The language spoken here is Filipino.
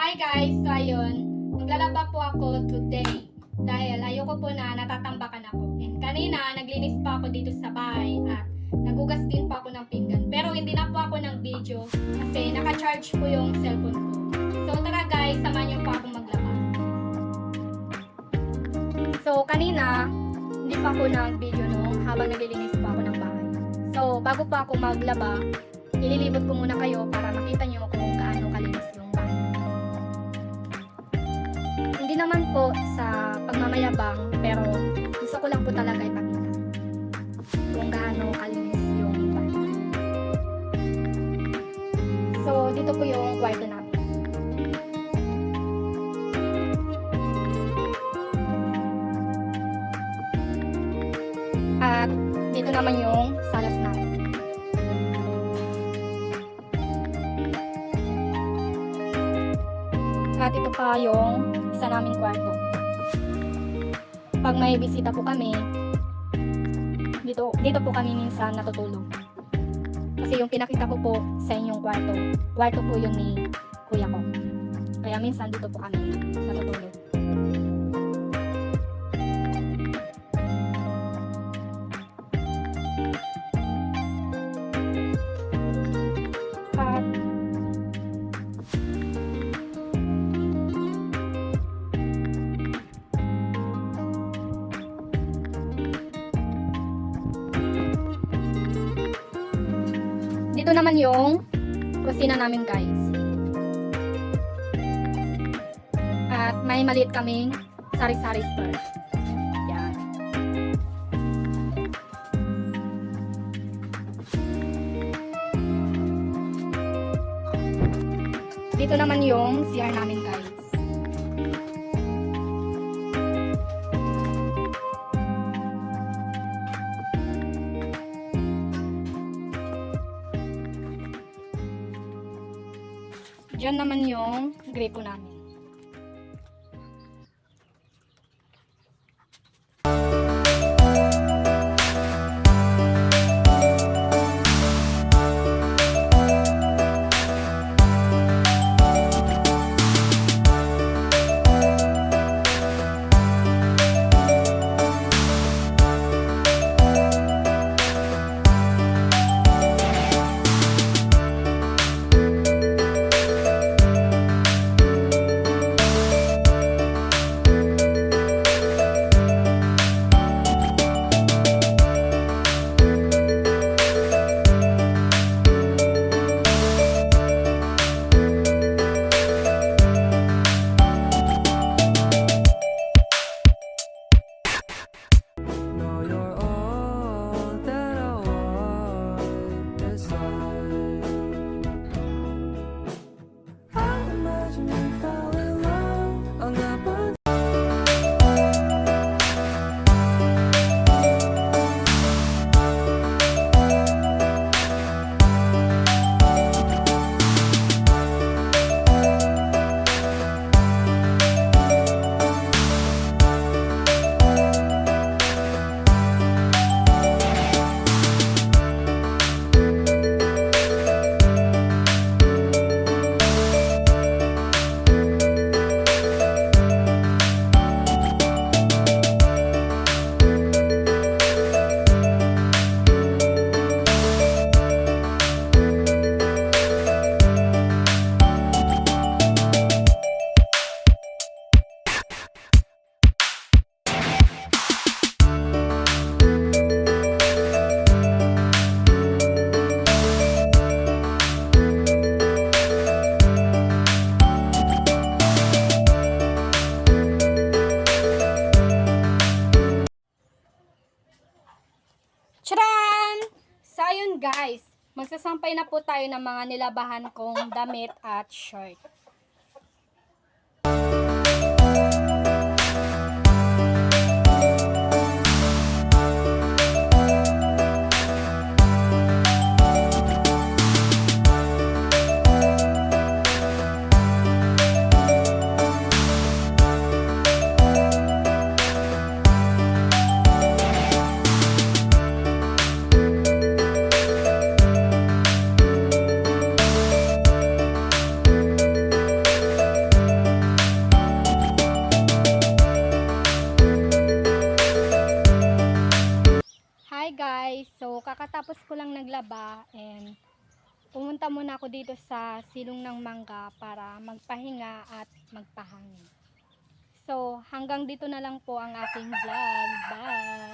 Hi guys! So ayun, maglalaba po ako today dahil ayoko po na natatambakan ako. And kanina, naglinis pa ako dito sa bahay at nagugas din pa ako ng pinggan. Pero hindi na po ako ng video kasi naka-charge po yung cellphone ko. So tara guys, samahan niyo po akong maglaba. So kanina, hindi pa ako nag-video habang naglilinis pa ako ng bahay. So bago pa ako maglaba, ililibot ko muna kayo para makita niyo kung gaano kalinis yung bahay. Hindi naman po sa pagmamayabang, pero gusto ko lang po talaga ipakita kung gaano kalinis yung bahay. So dito po yung kwarto namin. At dito naman yung salas namin. At ito pa yung isa naming kwarto. Pag may bisita po kami, dito po kami minsan natutulog. Kasi yung pinakita ko po sa inyong kwarto po yun ni kuya ko. Kaya minsan dito po kami natutulog. At dito naman yung kusina namin guys. At may maliit kaming sari-sari store. Yan. Dito naman yung CR namin guys. Diyan naman yung gripo namin. Tcharan! So ayun guys, magsasampay na po tayo ng mga nilabahan kong damit at shirt. Hi guys, so kakatapos ko lang naglaba and pumunta muna ako dito sa silong ng mangga para magpahinga at magpahangin. So hanggang dito na lang po ang aking vlog. Bye!